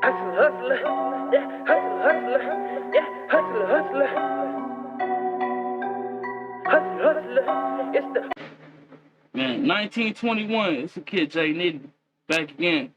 Hustle, hustler, yeah, hustle, hustler, yeah, hustle, hustler, hustle, hustler, it's the man, 1921, it's a kid Jay Nitty back again.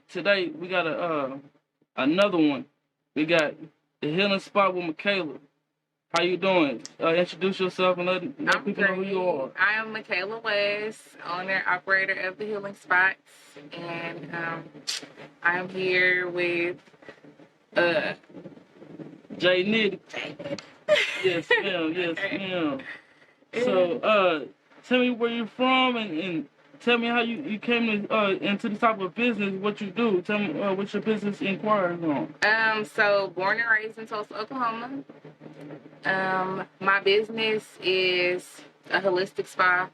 Today we got another one. We got the healing spot with Makayla. How you doing? Introduce yourself and let people know who you are. I am Makayla West, owner, operator of the Healing Spots, and I am here with Jay Nitty. Yes, ma'am. Yes, ma'am. So, tell me where you're from and tell me how you came to, into this type of business, what you do. Tell me what your business inquires on. So born and raised in Tulsa, Oklahoma. My business is a holistic spa.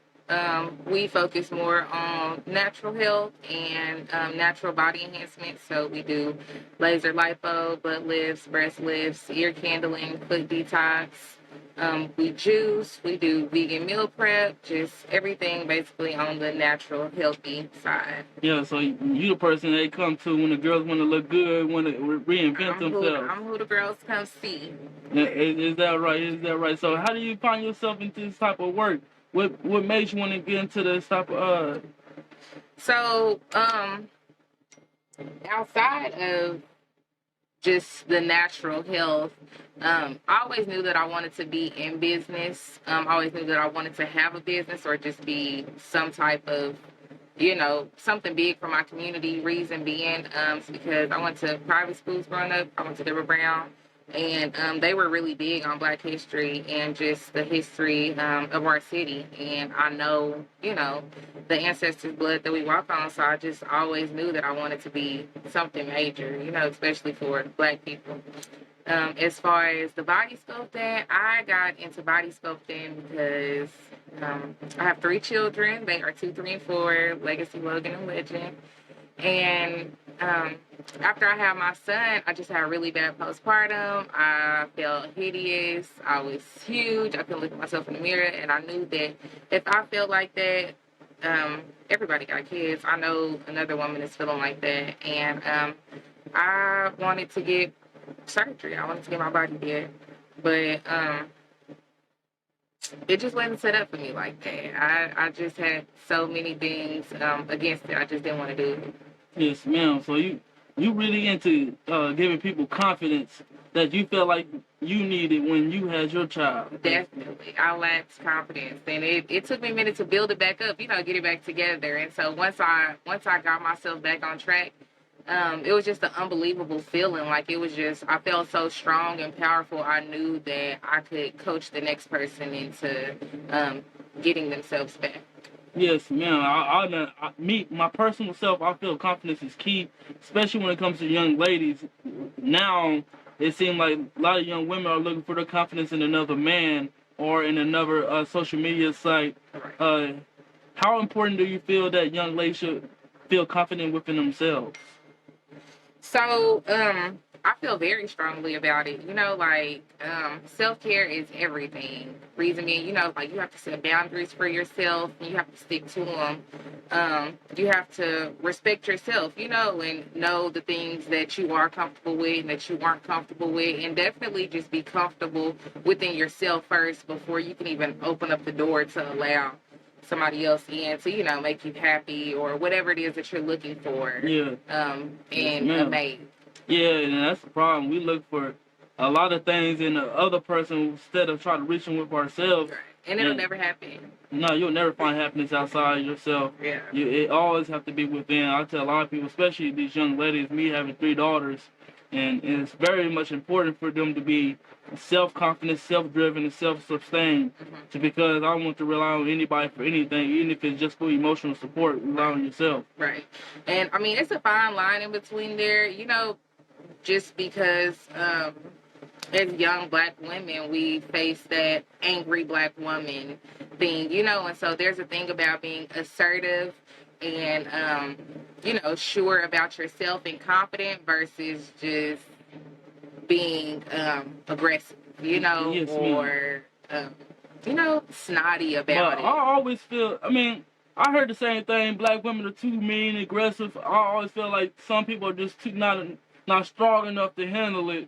We focus more on natural health and natural body enhancement. So we do laser lipo, butt lifts, breast lifts, ear candling, foot detox. We juice, we do vegan meal prep, just everything basically on the natural, healthy side. Yeah, so you the person they come to when the girls want to look good, want to reinvent themselves. I'm who the girls come see. Is that right? Is that right? So how do you find yourself into this type of work? What made you want to get into this type of So, outside of just the natural health, I always knew that I wanted to be in business. I always knew that I wanted to have a business or just be some type of, something big for my community. Reason being, because I went to private schools growing up. I went to Deborah Brown. And they were really big on Black history and just the history of our city. And I know, the ancestors' blood that we walk on. So I just always knew that I wanted to be something major, especially for Black people. As far as the body sculpting, I got into body sculpting because I have 3 children. They are 2, 3, and 4, Legacy, Logan, and Legend. And after I had my son, I just had a really bad postpartum. I felt hideous. I was huge. I couldn't look at myself in the mirror. And I knew that if I felt like that, everybody got kids. I know another woman is feeling like that. And I wanted to get surgery. I wanted to get my body did. But it just wasn't set up for me like that. I just had so many things against it. I just didn't want to do it. Yes, ma'am. So you really into giving people confidence that you felt like you needed when you had your child. Definitely. I lacked confidence. And it took me a minute to build it back up, get it back together. And so once I got myself back on track, it was just an unbelievable feeling. Like it was just, I felt so strong and powerful. I knew that I could coach the next person into getting themselves back. Yes, ma'am. My personal self, I feel confidence is key, especially when it comes to young ladies. Now, it seems like a lot of young women are looking for their confidence in another man or in another social media site. How important do you feel that young ladies should feel confident within themselves? So, I feel very strongly about it. Self-care is everything. Reason being, you have to set boundaries for yourself and you have to stick to them. You have to respect yourself, and know the things that you are comfortable with and that you aren't comfortable with, and definitely just be comfortable within yourself first before you can even open up the door to allow somebody else in to, make you happy or whatever it is that you're looking for. Yeah. In a mate. Yeah, and that's the problem. We look for a lot of things in the other person instead of trying to reach them with ourselves. Right. And it'll never happen. No, you'll never find happiness outside yourself. Yeah. It always have to be within. I tell a lot of people, especially these young ladies, me having 3 daughters, and it's very much important for them to be self-confident, self-driven, and self-sustained. Because I don't want to rely on anybody for anything, even if it's just for emotional support. Rely on yourself. Right. And, it's a fine line in between there, just because as young Black women, we face that angry Black woman thing, and so there's a thing about being assertive and, sure about yourself and confident versus just being aggressive, yes, or, snotty about it. I always feel, I heard the same thing. Black women are too mean, aggressive. I always feel like some people are just too not strong enough to handle it.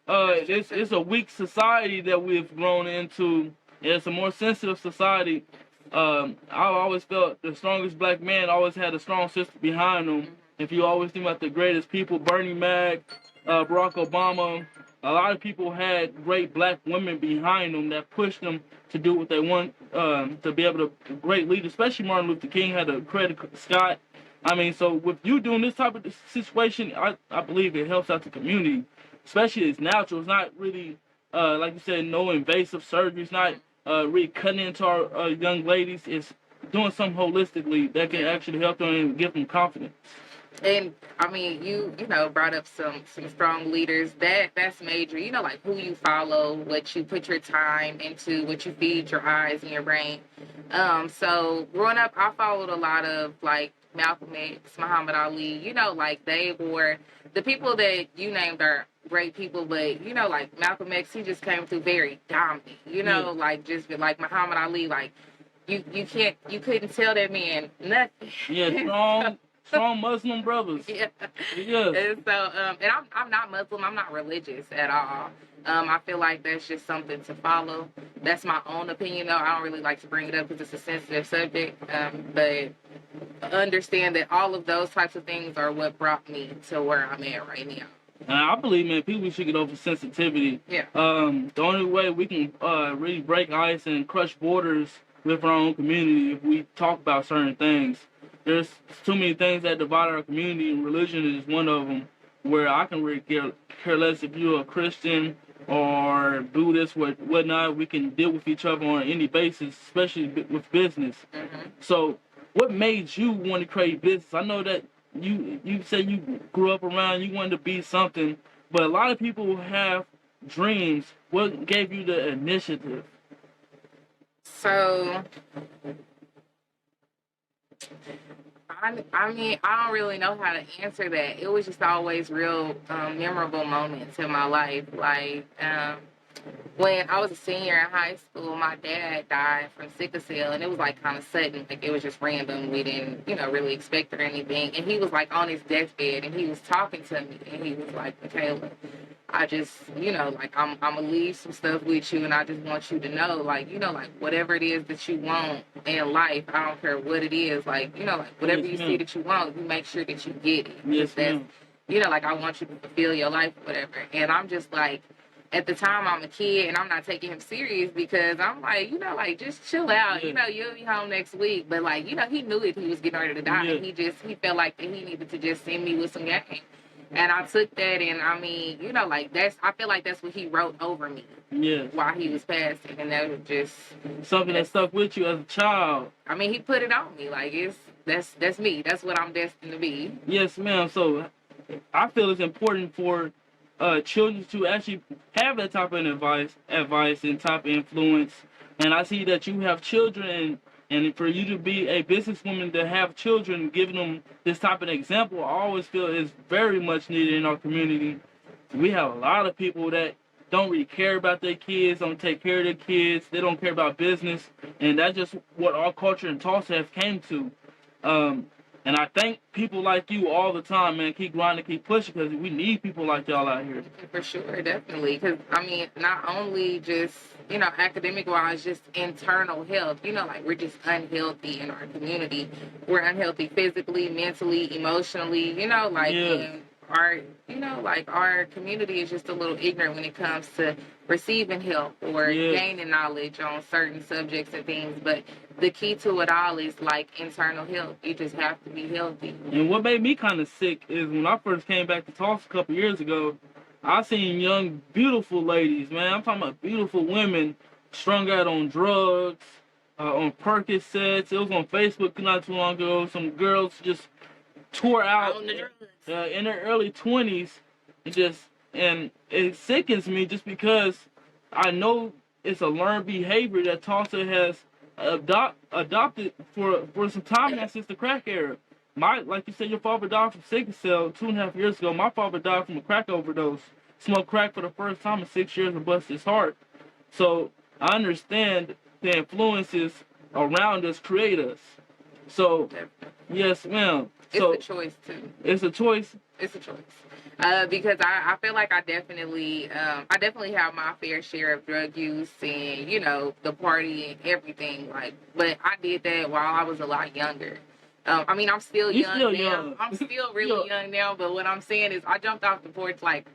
It's a weak society that we've grown into. It's a more sensitive society. I always felt the strongest black man always had a strong sister behind him. If you always think about the greatest people, Bernie Mac, Barack Obama, a lot of people had great black women behind them that pushed them to do what they want, to be able to, great leaders, especially Martin Luther King had a credit Scott. I mean, so with you doing this type of situation, I believe it helps out the community, especially it's natural. It's not really, like you said, no invasive surgery. It's not really cutting into our young ladies. It's doing something holistically that can actually help them and give them confidence. And I mean, you brought up some strong leaders. That's major. You know, like who you follow, what you put your time into, what you feed your eyes and your brain. So growing up, I followed a lot of like Malcolm X, Muhammad Ali. You know, like they were the people that you named are great people, but you know, like Malcolm X, he just came through very dominant. You know, like just like Muhammad Ali, like you couldn't tell that man nothing. Yeah, strong Muslim brothers. Yeah. Yes. And so, and I'm not Muslim. I'm not religious at all. I feel like that's just something to follow. That's my own opinion, though. I don't really like to bring it up because it's a sensitive subject. But understand that all of those types of things are what brought me to where I'm at right now. I believe, man, people should get over sensitivity. Yeah. The only way we can really break ice and crush borders with our own community if we talk about certain things. There's too many things that divide our community, and religion is one of them, where I can really care less if you're a Christian or Buddhist, whatnot. We can deal with each other on any basis, especially with business. Mm-hmm. So what made you want to create business? I know that you said you grew up around, you wanted to be something, but a lot of people have dreams. What gave you the initiative? So, I mean, I don't really know how to answer that. It was just always real memorable moments in my life. Like, when I was a senior in high school, my dad died from sickle cell, and it was like kind of sudden. Like it was just random. We didn't, really expect it or anything. And he was like on his deathbed, and he was talking to me, and he was like, "Makayla, I just, like I'm gonna leave some stuff with you, and I just want you to know, like, like whatever it is that you want in life, I don't care what it is, like, like whatever you see that you want, you make sure that you get it. Yes, that's, like I want you to fulfill your life, or whatever." And I'm just like, at the time I'm a kid and I'm not taking him serious because I'm like, like just chill out. Yeah. You'll be home next week. But like, he knew it. He was getting ready to die. Yeah. And he felt like that he needed to just send me with some game. And I took that, and I mean, like I feel like that's what he wrote over me. Yeah. While he was passing, and that was just something that stuck with you as a child. I mean, he put it on me. Like that's me. That's what I'm destined to be. Yes, ma'am. So I feel it's important for children to actually have that type of advice and type of influence. And I see that you have children, and for you to be a businesswoman to have children, giving them this type of example, I always feel is very much needed in our community. We have a lot of people that don't really care about their kids, don't take care of their kids, they don't care about business, and that's just what our culture in Tulsa has came to. And I thank people like you all the time, man. Keep grinding, keep pushing, because we need people like y'all out here. For sure, definitely. Because, I mean, not only just, academic-wise, just internal health. Like, we're just unhealthy in our community. We're unhealthy physically, mentally, emotionally, and our community is just a little ignorant when it comes to receiving help or gaining knowledge on certain subjects and things. But the key to it all is like internal health. You just have to be healthy. And what made me kind of sick is when I first came back to Tulsa a couple years ago, I seen young, beautiful ladies, man. I'm talking about beautiful women strung out on drugs, on Percocets. It was on Facebook not too long ago. Some girls just tore out in their early 20s, and it sickens me just because I know it's a learned behavior that Tulsa has adopted for some time now since the crack era. Like you said, your father died from sickle cell 2.5 years ago. My father died from a crack overdose. Smoked crack for the first time in 6 years and busted his heart. So I understand the influences around us create us. So, yes, ma'am. So, it's a choice too. It's a choice. It's a choice. Because I feel like I definitely have my fair share of drug use and, you know, the party and everything. Like, but I did that while I was a lot younger. I mean, I'm still young now. Young. I'm still really young now. But what I'm saying is, I jumped off the porch like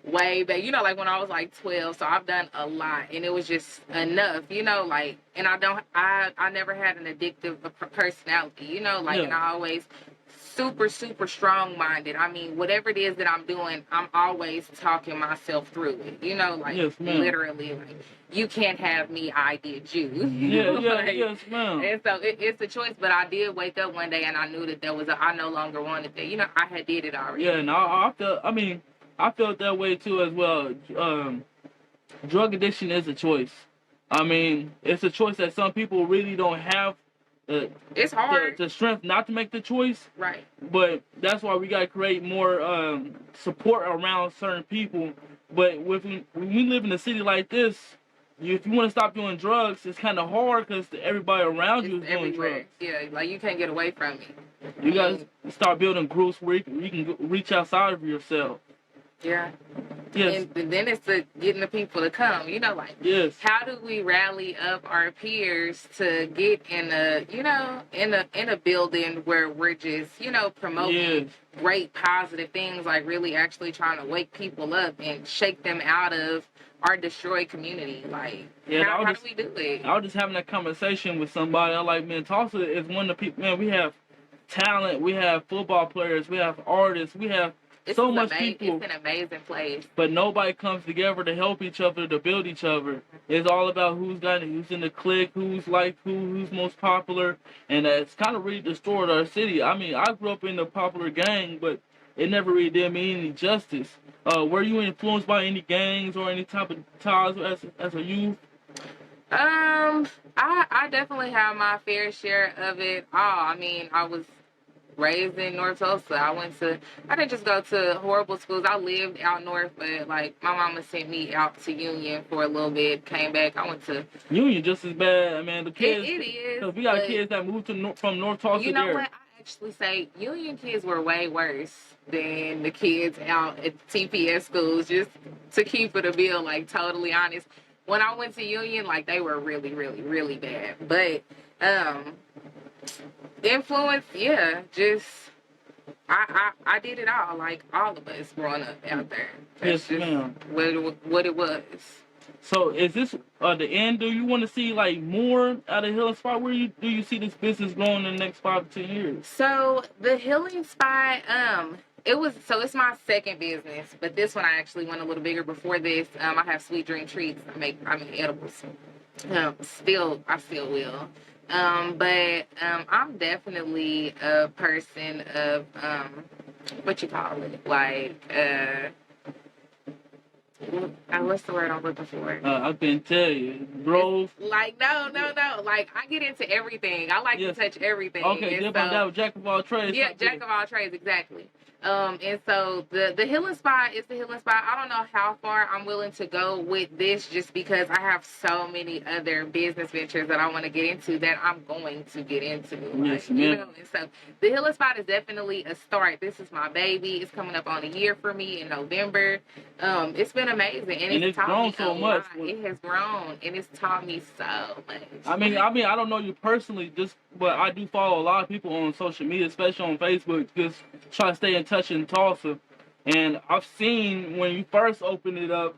way back, you know, like when I was like 12. So I've done a lot, and it was just enough, you know, like, and I never had an addictive personality, you know, like, and I always super strong-minded. I mean, whatever it is that I'm doing, I'm always talking myself through it, you know, like, literally, like, you can't have me, I did you. Like, yes, ma'am. And so it's a choice, but I did wake up one day and I knew that I no longer wanted that. You know, I had did it already. Yeah, and I felt that way too as well. Drug addiction is a choice. I mean, it's a choice that some people really don't have. It's hard. The strength not to make the choice. Right. But that's why we got to create more support around certain people. But when we live in a city like this, if you want to stop doing drugs, it's kind of hard because everybody around you is doing drugs. Yeah, like you can't get away from it. You got to start building groups where you can reach outside of yourself. Yeah. Yes. And then it's getting the people to come, you know, like, how do we rally up our peers to get in a building where we're just, you know, promoting great positive things, like really actually trying to wake people up and shake them out of our destroyed community. Like, how do we do it? I was just having that conversation with somebody. I'm like, man, Tulsa is one of the people, man, we have talent, we have football players, we have artists, we have so much people. It's an amazing place. But nobody comes together to help each other, to build each other. It's all about who's in the clique, who's most popular, and it's kind of really destroyed our city. I mean, I grew up in a popular gang, but it never really did me any justice. Were you influenced by any gangs or any type of ties as a youth? I definitely have my fair share of it all. I mean, I was raised in North Tulsa. I didn't just go to horrible schools. I lived out north, but like my mama sent me out to Union for a little bit, came back. I went to Union just as bad. I mean, the kids. It is. Cause we got kids that moved from North Tulsa. You know what? I actually say Union kids were way worse than the kids out at TPS schools. Just to keep it a bill, like totally honest. When I went to Union, like they were really, really, really bad. But influence, just I did it all, like all of us growing up out there. That's yes, ma'am. What it was. So is this the end? Do you want to see like more out of Healing Spot? Where do you see this business growing in the next 5 to 10 years? So the Healing Spot, it's my second business, but this one I actually went a little bigger. Before this, I have Sweet Dream Treats. I make edibles. I still will. But I'm definitely a person of what you call it, like what's the word I'm looking for? I can tell you, growth. Like no. Like I get into everything. I like to touch everything. Okay, that was jack of all trades. Yeah, jack of all trades, exactly. And so the Healing Spot is the Healing Spot. I don't know how far I'm willing to go with this, just because I have so many other business ventures that I want to get into that I'm going to get into. Yes, you know, and so the Healing Spot is definitely a start. This is my baby. It's coming up on a year for me in November. It's been amazing, and it's grown me so much. It has grown, and it's taught me so much. I mean, I don't know you personally, but I do follow a lot of people on social media, especially on Facebook, just try to stay in touch in Tulsa. And I've seen when you first opened it up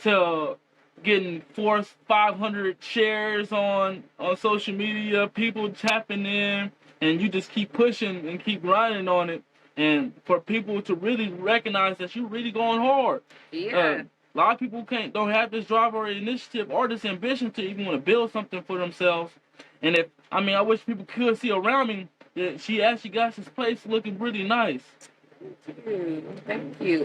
to getting 500 shares on social media, people tapping in, and you just keep pushing and keep grinding on it. And for people to really recognize that you're really going hard. Yeah. A lot of people don't have this drive or initiative or this ambition to even want to build something for themselves. And I wish people could see around me that she actually got this place looking really nice. Thank you.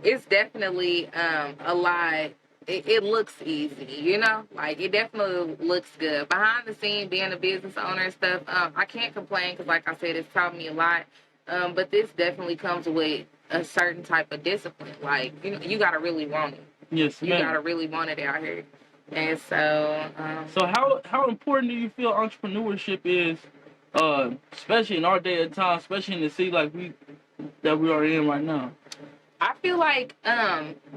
It's definitely a lot. It looks easy, you know, like it definitely looks good. Behind the scene, being a business owner and stuff, I can't complain because, like I said, it's taught me a lot. But this definitely comes with a certain type of discipline. Like, you got to really want it. Yes, ma'am. You got to really want it out here. And so... so how important do you feel entrepreneurship is especially in our day and time, especially in the city like we are in right now? I feel like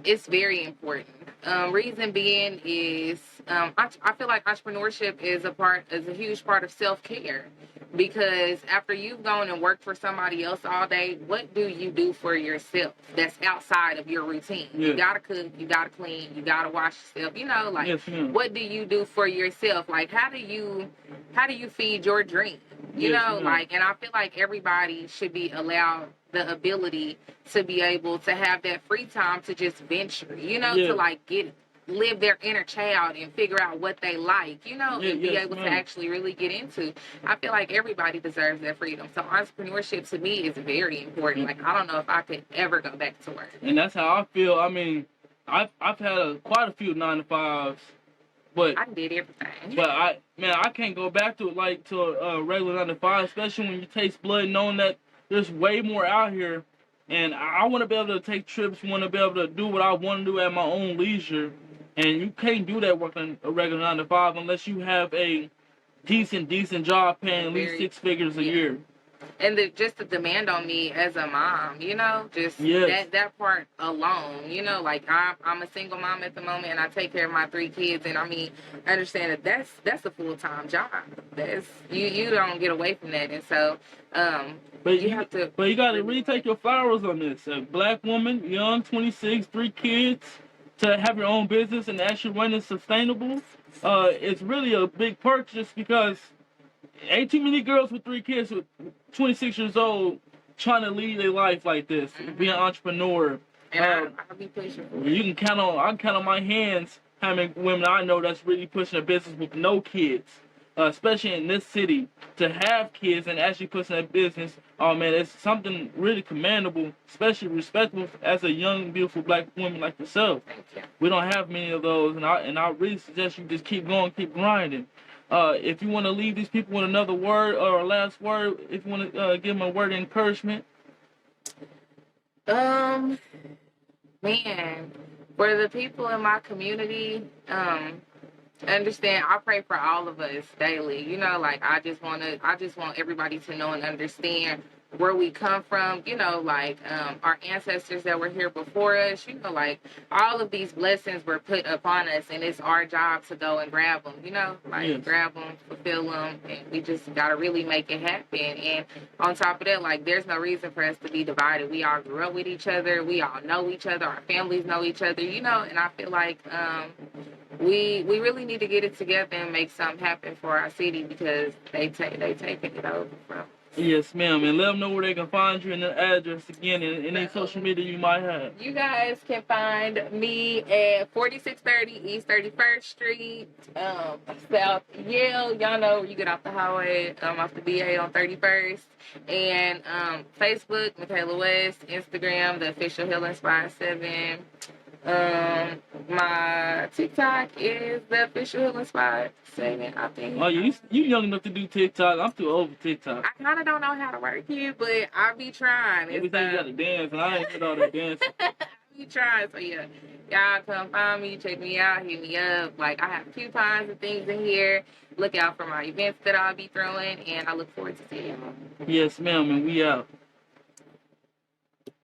it's very important. Reason being is I feel like entrepreneurship is a huge part of self-care, because after you've gone and worked for somebody else all day, what do you do for yourself that's outside of your routine? Yeah. You gotta cook, you gotta clean, you gotta wash yourself. Like, Yes, ma'am. what do you do for yourself? Like, how do you feed your dream? Yes, ma'am. Like, and I feel like everybody should be allowed the ability to be able to have that free time to just venture, Yeah. to like live their inner child and figure out what they like, and be yes, able ma'am. to actually really get into. I feel like everybody deserves that freedom. So entrepreneurship to me is very important. Like, I don't know if I could ever go back to work. And that's how I feel. I mean, I've had quite a few 9-to-5s, but I did everything. But I can't go back to a regular 9-to-5, especially when you taste blood, knowing that there's way more out here. And I want to be able to take trips, want to be able to do what I want to do at my own leisure. And you can't do that working a regular 9-to-5 unless you have a decent job paying at least 6 figures a year. And just the demand on me as a mom, just that part alone, like I'm a single mom at the moment, and I take care of my 3 kids, and I mean, I understand that that's a full-time job. That's you don't get away from that, and so But you have to. But you got to really take your flowers on this. A black woman, young, 26, 3 kids, to have your own business and actually run it sustainable. It's really a big perk, just because ain't too many girls with 3 kids with 26 years old trying to lead a life like this, be an entrepreneur. And I'll be pushing for it. I can count on my hands how many women I know that's really pushing a business with no kids, especially in this city, to have kids and actually pushing a business. Oh man, it's something really commendable, especially respectable as a young, beautiful black woman like yourself. Thank you. We don't have many of those, and I really suggest you just keep going, keep grinding. If you want to leave these people with another word or a last word, if you want to give them a word of encouragement. Man, for the people in my community, understand, I pray for all of us daily. Like, I just want everybody to know and understand where we come from, like our ancestors that were here before us, like all of these blessings were put upon us, and it's our job to go and grab them, grab them, fulfill them, and we just got to really make it happen. And on top of that, like, there's no reason for us to be divided. We all grew up with each other. We all know each other. Our families know each other, and I feel like we really need to get it together and make something happen for our city, because they taking it over from us. Yes, ma'am. And let them know where they can find you and the address again and any social media you might have. You guys can find me at 4630 East 31st Street, South Yale. Y'all know where you get off the highway, off the BA on 31st. And Facebook, Makayla West. Instagram, The Official Healing Inspired 7. My TikTok is The Official Healing Inspired 7, I think. Oh, you young enough to do TikTok. I'm too old for TikTok. I kind of don't know how to work it, but I be trying. Every time you got to dance, and I ain't good all that dancing. I be trying, so yeah. Y'all come find me, check me out, hit me up. Like, I have coupons and things in here. Look out for my events that I'll be throwing, and I look forward to seeing y'all. Yes, ma'am, and we out.